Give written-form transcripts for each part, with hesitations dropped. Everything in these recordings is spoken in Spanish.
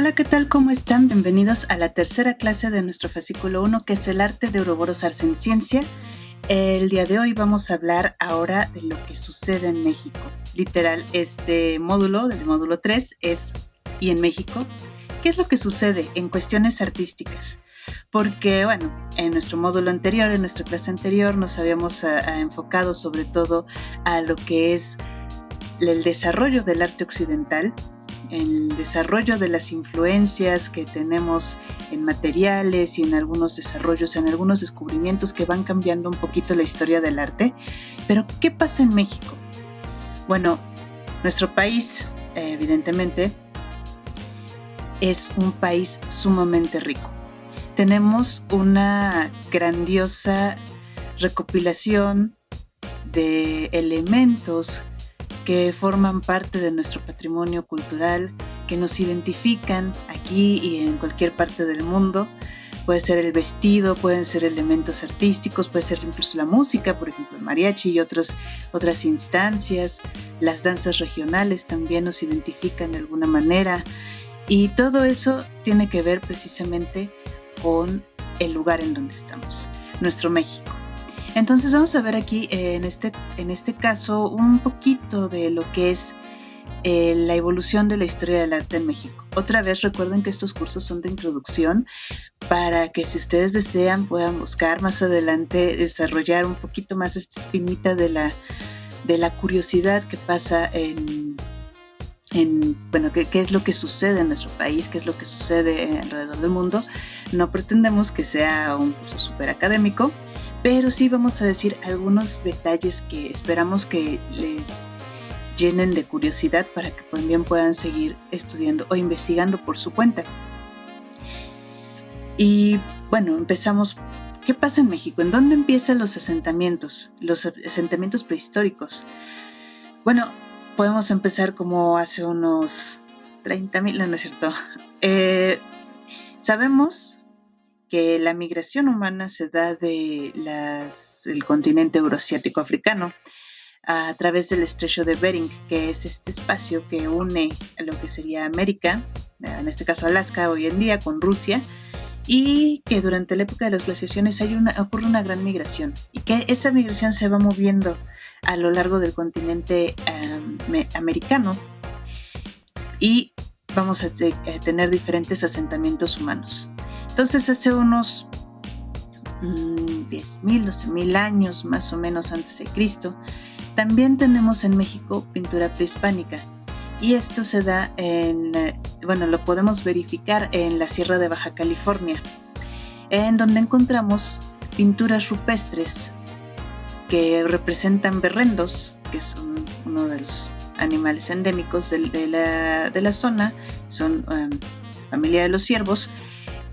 Hola, ¿qué tal? ¿Cómo están? Bienvenidos a la tercera clase de nuestro fascículo 1, que es el arte de Ouroboros Ars en Ciencia. El día de hoy vamos a hablar ahora de lo que sucede en México. Literal, este módulo, del módulo 3, es ¿y en México? ¿Qué es lo que sucede en cuestiones artísticas? Porque, bueno, en nuestro módulo anterior, en nuestra clase anterior, nos habíamos enfocado sobre todo a lo que es el desarrollo del arte occidental, el desarrollo de las influencias que tenemos en materiales y en algunos desarrollos, en algunos descubrimientos que van cambiando un poquito la historia del arte. Pero, ¿qué pasa en México? Bueno, nuestro país, evidentemente, es un país sumamente rico. Tenemos una grandiosa recopilación de elementos que forman parte de nuestro patrimonio cultural, que nos identifican aquí y en cualquier parte del mundo. Puede ser el vestido, pueden ser elementos artísticos, puede ser incluso la música, por ejemplo el mariachi y otras instancias. Las danzas regionales también nos identifican de alguna manera. Y todo eso tiene que ver precisamente con el lugar en donde estamos, nuestro México. Entonces vamos a ver aquí en este caso un poquito de lo que es la evolución de la historia del arte en México. Otra vez recuerden que estos cursos son de introducción para que si ustedes desean puedan buscar más adelante desarrollar un poquito más esta espinita de la curiosidad que pasa bueno, qué es lo que sucede en nuestro país, qué es lo que sucede alrededor del mundo. No pretendemos que sea un curso súper académico, pero sí vamos a decir algunos detalles que esperamos que les llenen de curiosidad para que también puedan seguir estudiando o investigando por su cuenta. Y bueno, empezamos. ¿Qué pasa en México? ¿En dónde empiezan los asentamientos prehistóricos? Bueno, podemos empezar como hace unos 30,000, no es cierto. Sabemos que la migración humana se da del continente euroasiático africano a través del estrecho de Bering, que es este espacio que une a lo que sería América, en este caso Alaska hoy en día, con Rusia, y que durante la época de las glaciaciones ocurre una gran migración y que esa migración se va moviendo a lo largo del continente americano y vamos a tener diferentes asentamientos humanos. Entonces hace unos 10,000, 12,000 años más o menos antes de Cristo, también tenemos en México pintura prehispánica. Y esto se da lo podemos verificar en la Sierra de Baja California, en donde encontramos pinturas rupestres que representan berrendos, que son uno de los animales endémicos de la zona, son familia de los ciervos,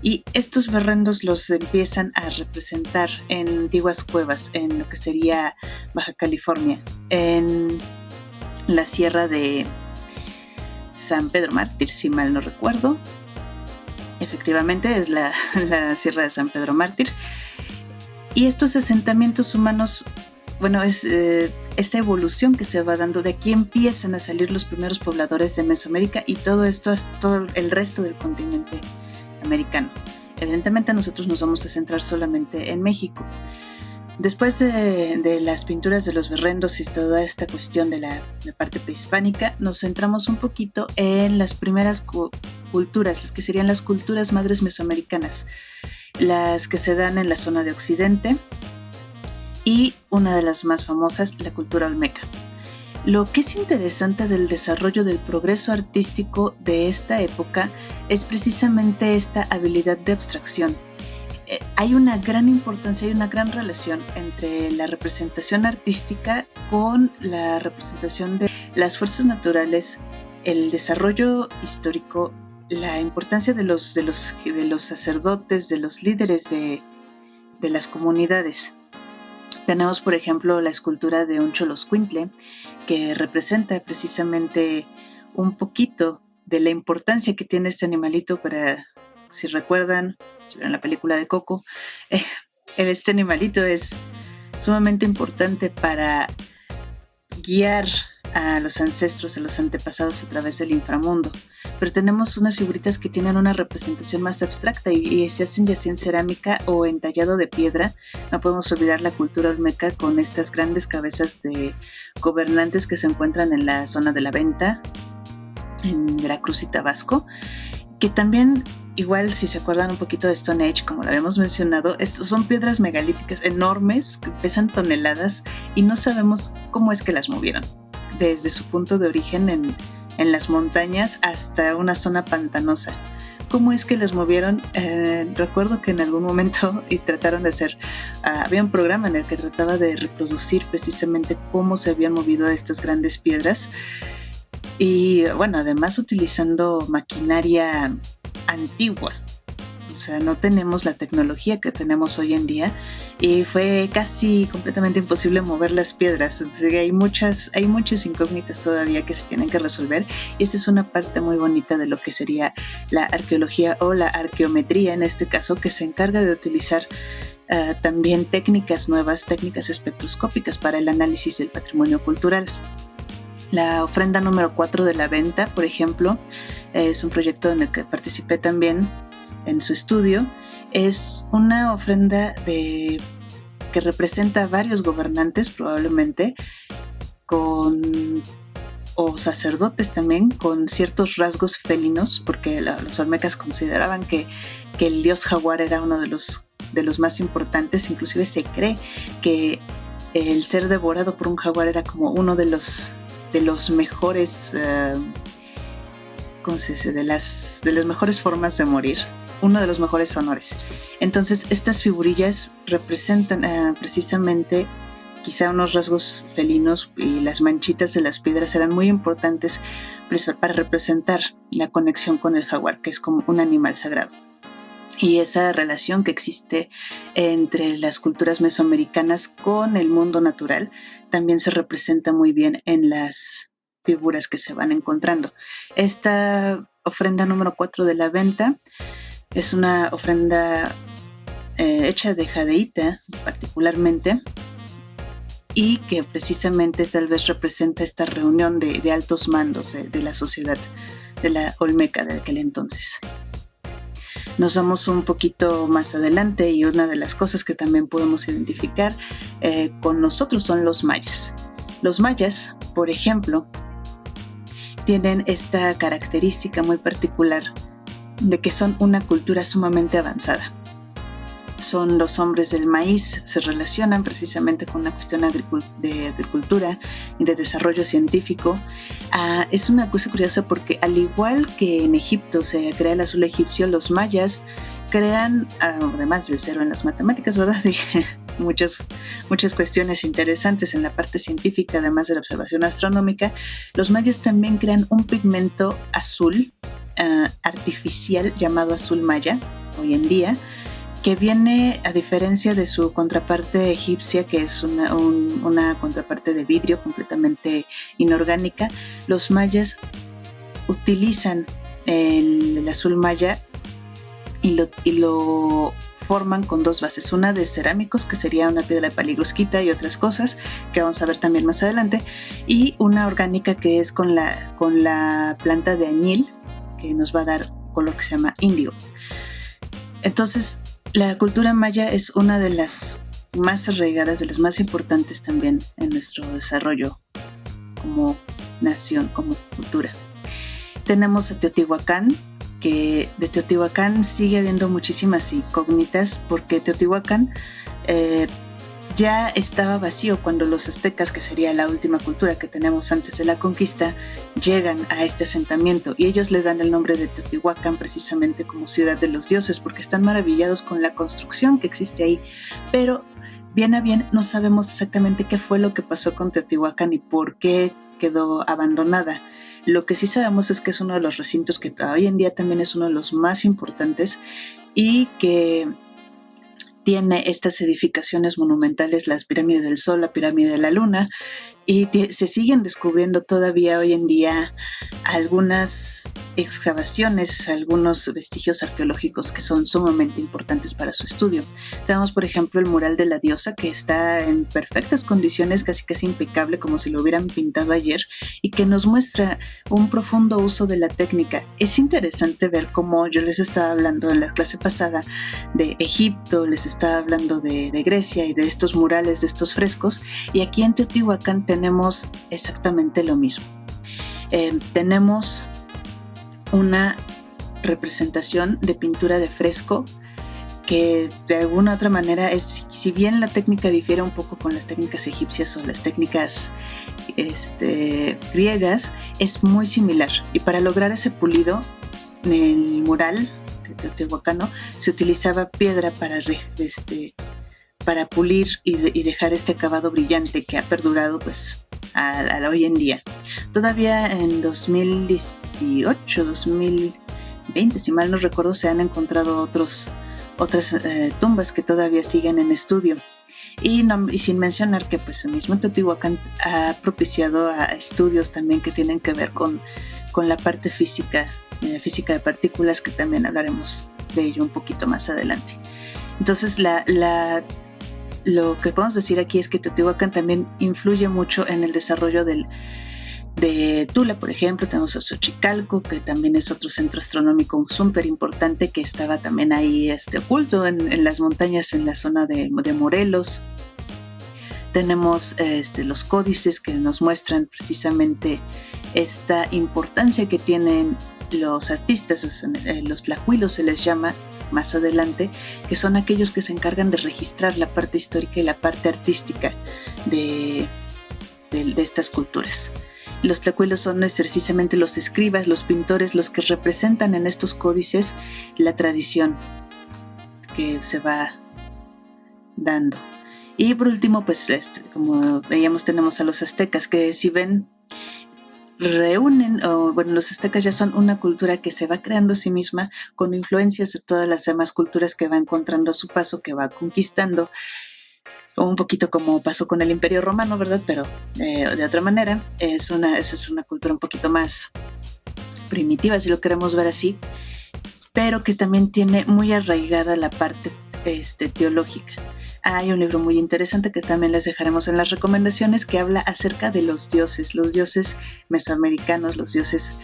y estos berrendos los empiezan a representar en antiguas cuevas, en lo que sería Baja California, en la Sierra de San Pedro Mártir, si mal no recuerdo. Efectivamente es la Sierra de San Pedro Mártir. Y estos asentamientos humanos, bueno, es esta evolución que se va dando. De aquí empiezan a salir los primeros pobladores de Mesoamérica y todo esto es todo el resto del continente americano. Evidentemente nosotros nos vamos a centrar solamente en México. Después de las pinturas de los berrendos y toda esta cuestión de la parte prehispánica, nos centramos un poquito en las primeras culturas, las que serían las culturas madres mesoamericanas, las que se dan en la zona de Occidente, y una de las más famosas, la cultura olmeca. Lo que es interesante del desarrollo del progreso artístico de esta época es precisamente esta habilidad de abstracción. Hay una gran importancia, hay una gran relación entre la representación artística con la representación de las fuerzas naturales, el desarrollo histórico, la importancia de los sacerdotes, de los líderes de las comunidades. Tenemos, por ejemplo, la escultura de un Xoloscuintle, que representa precisamente un poquito de la importancia que tiene este animalito para, si recuerdan, si vieron la película de Coco, este animalito es sumamente importante para guiar a los ancestros, a los antepasados a través del inframundo. Pero tenemos unas figuritas que tienen una representación más abstracta y se hacen ya sea en cerámica o en tallado de piedra. No podemos olvidar la cultura olmeca con estas grandes cabezas de gobernantes que se encuentran en la zona de la Venta, en Veracruz y Tabasco, que también, igual si se acuerdan un poquito de Stone Age, como lo habíamos mencionado, estos son piedras megalíticas enormes que pesan toneladas y no sabemos cómo es que las movieron, desde su punto de origen en las montañas hasta una zona pantanosa. ¿Cómo es que las movieron? Recuerdo que en algún momento y trataron de hacer, había un programa en el que trataba de reproducir precisamente cómo se habían movido estas grandes piedras. Y bueno, además utilizando maquinaria antigua. O sea, no tenemos la tecnología que tenemos hoy en día y fue casi completamente imposible mover las piedras. Entonces, hay muchas incógnitas todavía que se tienen que resolver y esa es una parte muy bonita de lo que sería la arqueología o la arqueometría en este caso, que se encarga de utilizar también técnicas nuevas, técnicas espectroscópicas para el análisis del patrimonio cultural. La ofrenda número 4 de la Venta, por ejemplo, es un proyecto en el que participé también en su estudio. Es una ofrenda que representa a varios gobernantes probablemente, o sacerdotes también, con ciertos rasgos felinos, porque los olmecas consideraban que el dios jaguar era uno de los más importantes. Inclusive se cree que el ser devorado por un jaguar era como uno de los mejores, ¿cómo se dice? De las mejores formas de morir, uno de los mejores honores. Entonces estas figurillas representan precisamente quizá unos rasgos felinos, y las manchitas de las piedras eran muy importantes para representar la conexión con el jaguar, que es como un animal sagrado. Y esa relación que existe entre las culturas mesoamericanas con el mundo natural también se representa muy bien en las figuras que se van encontrando. Esta ofrenda número 4 de la Venta es una ofrenda hecha de jadeíta particularmente, y que precisamente tal vez representa esta reunión de altos mandos de la sociedad de la Olmeca de aquel entonces. Nos vamos un poquito más adelante y una de las cosas que también podemos identificar con nosotros son los mayas. Los mayas, por ejemplo, tienen esta característica muy particular de que son una cultura sumamente avanzada. Son los hombres del maíz, se relacionan precisamente con una cuestión de agricultura y de desarrollo científico. Es una cosa curiosa porque al igual que en Egipto se crea el azul egipcio, los mayas crean, además del cero en las matemáticas, ¿verdad? Y muchas cuestiones interesantes en la parte científica, además de la observación astronómica. Los mayas también crean un pigmento azul artificial llamado azul maya hoy en día, que viene a diferencia de su contraparte egipcia, que es una contraparte de vidrio completamente inorgánica. Los mayas utilizan el azul maya y lo forman con dos bases, una de cerámicos, que sería una piedra de paligrosquita y otras cosas que vamos a ver también más adelante, y una orgánica que es con la planta de añil, que nos va a dar color que se llama índigo. Entonces, la cultura maya es una de las más arraigadas, de las más importantes también en nuestro desarrollo como nación, como cultura. Tenemos a Teotihuacán, que de Teotihuacán sigue habiendo muchísimas incógnitas, porque Teotihuacán ya estaba vacío cuando los aztecas, que sería la última cultura que tenemos antes de la conquista, llegan a este asentamiento y ellos les dan el nombre de Teotihuacán precisamente como ciudad de los dioses, porque están maravillados con la construcción que existe ahí. Pero bien a bien no sabemos exactamente qué fue lo que pasó con Teotihuacán y por qué quedó abandonada. Lo que sí sabemos es que es uno de los recintos que hoy en día también es uno de los más importantes y que tiene estas edificaciones monumentales, las pirámides del Sol, la pirámide de la Luna, y se siguen descubriendo todavía hoy en día algunas excavaciones, algunos vestigios arqueológicos que son sumamente importantes para su estudio. Tenemos, por ejemplo, el mural de la diosa, que está en perfectas condiciones, casi impecable, como si lo hubieran pintado ayer, y que nos muestra un profundo uso de la técnica. Es interesante ver cómo yo les estaba hablando en la clase pasada de Egipto, les estaba hablando de Grecia y de estos murales, de estos frescos, y aquí en Teotihuacán tenemos exactamente lo mismo. Tenemos una representación de pintura de fresco que de alguna otra manera es, si bien la técnica difiere un poco con las técnicas egipcias o las técnicas griegas, es muy similar. Y para lograr ese pulido, en el mural de teotihuacano se utilizaba piedra para pulir y dejar este acabado brillante que ha perdurado pues a hoy en día. Todavía en 2018, 2020, si mal no recuerdo, se han encontrado otras tumbas que todavía siguen en estudio. Y sin mencionar que pues el mismo Teotihuacán ha propiciado a estudios también que tienen que ver con la parte física de partículas, que también hablaremos de ello un poquito más adelante. Entonces lo que podemos decir aquí es que Teotihuacán también influye mucho en el desarrollo de Tula, por ejemplo. Tenemos a Xochicalco, que también es otro centro astronómico súper importante, que estaba también ahí oculto en las montañas, en la zona de Morelos. Tenemos los códices que nos muestran precisamente esta importancia que tienen los artistas, los tlahuilos se les llama más adelante, que son aquellos que se encargan de registrar la parte histórica y la parte artística de estas culturas. Los tlahuilos son precisamente los escribas, los pintores, los que representan en estos códices la tradición que se va dando. Y por último, pues como veíamos, tenemos a los aztecas, que si ven, los aztecas ya son una cultura que se va creando a sí misma con influencias de todas las demás culturas que va encontrando a su paso, que va conquistando, un poquito como pasó con el Imperio Romano, ¿verdad? Pero de otra manera, esa es una cultura un poquito más primitiva, si lo queremos ver así, pero que también tiene muy arraigada la parte teológica. Hay un libro muy interesante que también les dejaremos en las recomendaciones, que habla acerca de los dioses mesoamericanos, los dioses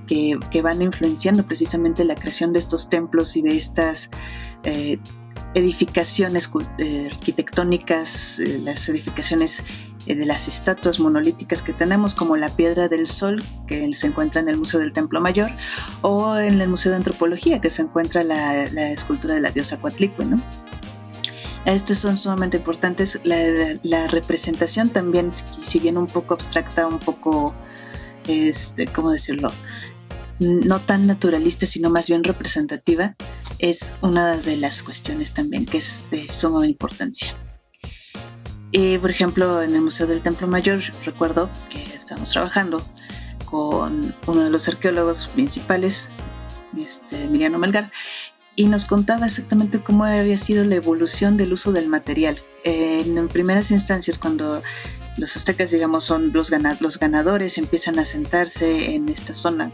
que van influenciando precisamente la creación de estos templos y de estas edificaciones arquitectónicas, las edificaciones de las estatuas monolíticas que tenemos, como la Piedra del Sol, que se encuentra en el Museo del Templo Mayor, o en el Museo de Antropología, que se encuentra la escultura de la diosa Coatlicue, ¿no? Estos son sumamente importantes. La representación también, si bien un poco abstracta, un poco, ¿cómo decirlo?, no tan naturalista, sino más bien representativa, es una de las cuestiones también que es de suma importancia. Por ejemplo, en el Museo del Templo Mayor, recuerdo que estábamos trabajando con uno de los arqueólogos principales, Emiliano Melgar, y nos contaba exactamente cómo había sido la evolución del uso del material. En primeras instancias, cuando los aztecas, digamos, son los ganadores, empiezan a sentarse en esta zona,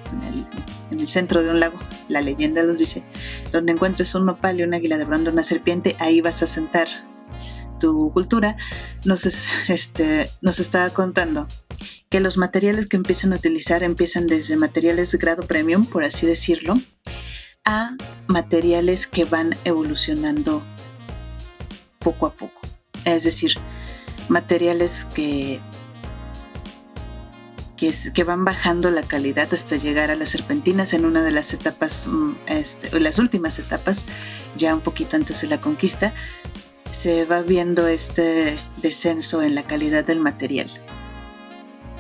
en el centro de un lago, la leyenda los dice, donde encuentres un nopal y un águila de bronce, una serpiente, ahí vas a sentar tu cultura. Nos estaba contando que los materiales que empiezan a utilizar empiezan desde materiales de grado premium, por así decirlo, a materiales que van evolucionando poco a poco. Es decir, materiales que van bajando la calidad hasta llegar a las serpentinas en una de las etapas, las últimas etapas, ya un poquito antes de la conquista, se va viendo este descenso en la calidad del material.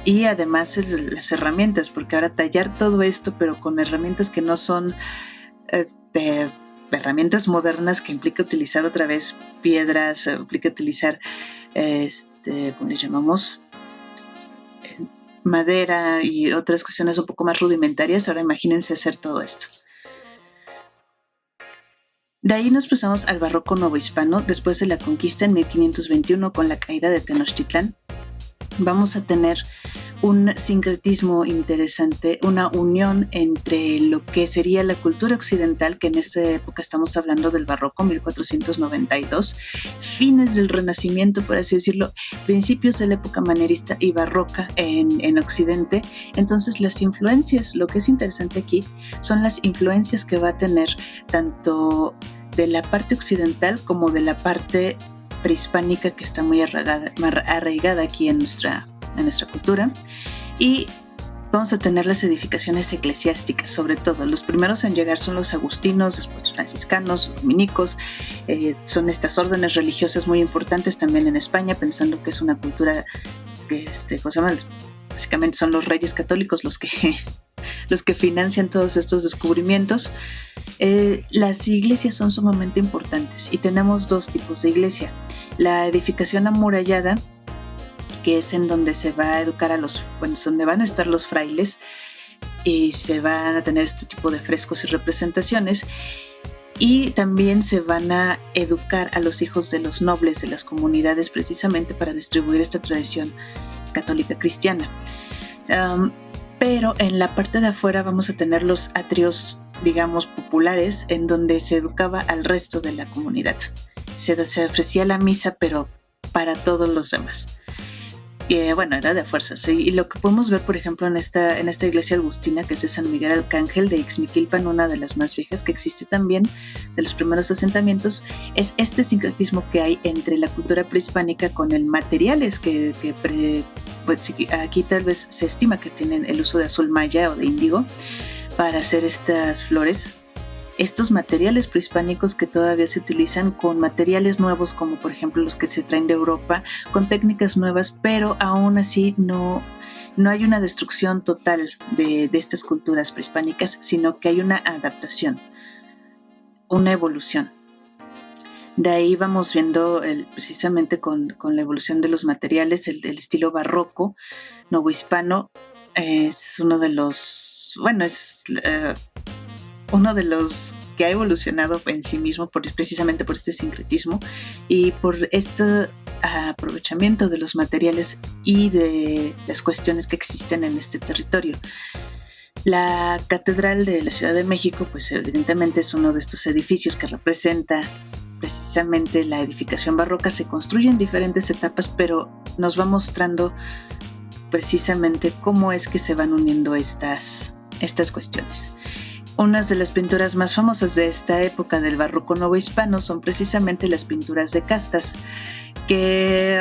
Y además las herramientas, porque ahora tallar todo esto, pero con herramientas que no son herramientas modernas, que implica utilizar otra vez piedras, implica utilizar, ¿cómo le llamamos?, madera y otras cuestiones un poco más rudimentarias. Ahora imagínense hacer todo esto. De ahí nos pasamos al barroco novohispano. Después de la conquista en 1521, con la caída de Tenochtitlán, vamos a tener un sincretismo interesante, una unión entre lo que sería la cultura occidental, que en esta época estamos hablando del barroco, 1492, fines del Renacimiento, por así decirlo, principios de la época manierista y barroca en Occidente. Entonces las influencias, lo que es interesante aquí, son las influencias que va a tener tanto de la parte occidental como de la parte prehispánica, que está muy arraigada aquí en nuestra cultura. Y vamos a tener las edificaciones eclesiásticas, sobre todo. Los primeros en llegar son los agustinos, después los franciscanos, los dominicos. Son estas órdenes religiosas muy importantes también en España, pensando que es una cultura que, básicamente son los reyes católicos los que financian todos estos descubrimientos. Las iglesias son sumamente importantes y tenemos dos tipos de iglesia. La edificación amurallada, que es en donde se va a educar donde van a estar los frailes y se van a tener este tipo de frescos y representaciones, y también se van a educar a los hijos de los nobles de las comunidades, precisamente para distribuir esta tradición católica cristiana. Pero en la parte de afuera vamos a tener los atrios, digamos, populares, en donde se educaba al resto de la comunidad. Se ofrecía la misa, pero para todos los demás. Era de fuerzas. Y lo que podemos ver, por ejemplo, en esta iglesia agustina, que es de San Miguel Arcángel de Ixmiquilpan, una de las más viejas que existe también, de los primeros asentamientos, es este sincretismo que hay entre la cultura prehispánica con el materiales aquí tal vez se estima que tienen el uso de azul maya o de índigo para hacer estas flores. Estos materiales prehispánicos que todavía se utilizan con materiales nuevos, como por ejemplo los que se traen de Europa, con técnicas nuevas, pero aún así no hay una destrucción total de estas culturas prehispánicas, sino que hay una adaptación, una evolución. De ahí vamos viendo precisamente con la evolución de los materiales, el estilo barroco novohispano es uno de los, uno de los que ha evolucionado en sí mismo precisamente por este sincretismo y por este aprovechamiento de los materiales y de las cuestiones que existen en este territorio. La Catedral de la Ciudad de México, pues evidentemente es uno de estos edificios que representa precisamente la edificación barroca. Se construye en diferentes etapas, pero nos va mostrando precisamente cómo es que se van uniendo estas cuestiones. Unas de las pinturas más famosas de esta época del barroco novohispano son precisamente las pinturas de castas, que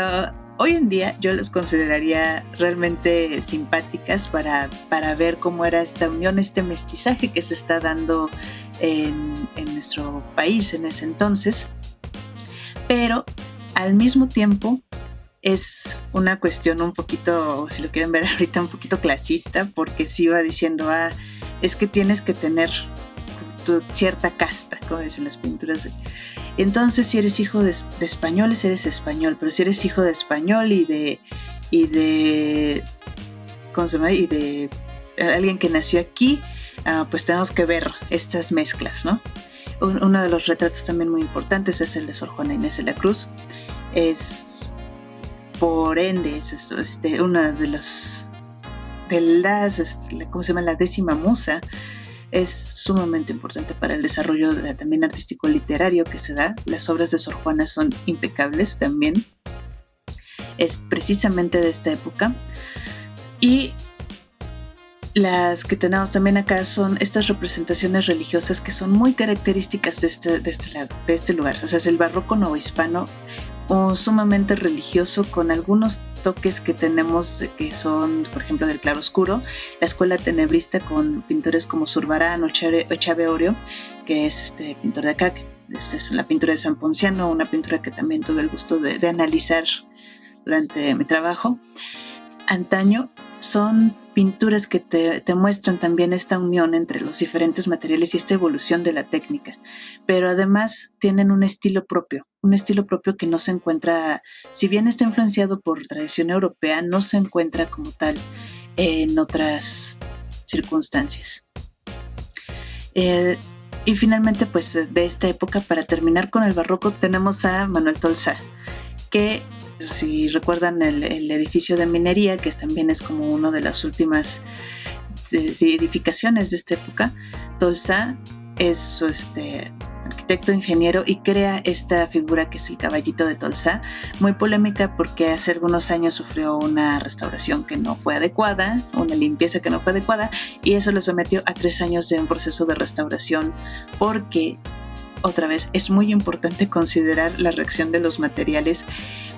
hoy en día yo las consideraría realmente simpáticas para ver cómo era esta unión, este mestizaje que se está dando en nuestro país en ese entonces. Pero al mismo tiempo es una cuestión un poquito, si lo quieren ver ahorita, un poquito clasista, porque sí va diciendo, es que tienes que tener tu cierta casta, como dicen las pinturas. Entonces, si eres hijo de españoles, eres español, pero si eres hijo de español y de ¿cómo se llama? Y de alguien que nació aquí, pues tenemos que ver estas mezclas, ¿no? Uno de los retratos también muy importantes es el de Sor Juana Inés de la Cruz. Por ende, es una de las ¿cómo se llama? La décima musa. Es sumamente importante para el desarrollo también artístico-literario que se da. Las obras de Sor Juana son impecables también. Es precisamente de esta época. Y las que tenemos también acá son estas representaciones religiosas que son muy características de este lugar. O sea, es el barroco novohispano, sumamente religioso, con algunos toques que tenemos que son, por ejemplo, del claroscuro, la escuela tenebrista con pintores como Zurbarán o Chave Orio, que es pintor de acá. Esta es la pintura de San Ponciano, una pintura que también tuve el gusto de analizar durante mi trabajo. Antaño son pinturas que te muestran también esta unión entre los diferentes materiales y esta evolución de la técnica, pero además tienen un estilo propio que no se encuentra, si bien está influenciado por tradición europea, no se encuentra como tal en otras circunstancias. Y finalmente, pues de esta época, para terminar con el barroco, tenemos a Manuel Tolsá, que si recuerdan el edificio de minería, que también es como una de las últimas edificaciones de esta época, Tolsá es su arquitecto ingeniero y crea esta figura que es el caballito de Tolsá, muy polémica porque hace algunos años sufrió una restauración que no fue adecuada, una limpieza que no fue adecuada, y eso lo sometió a 3 años de un proceso de restauración, porque otra vez es muy importante considerar la reacción de los materiales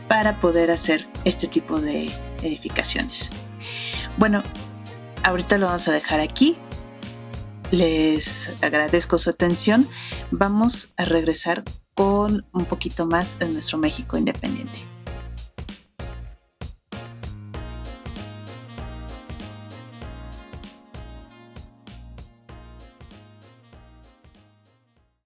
para poder hacer este tipo de edificaciones. Bueno, ahorita lo vamos a dejar aquí. Les agradezco su atención. Vamos a regresar con un poquito más de nuestro México independiente.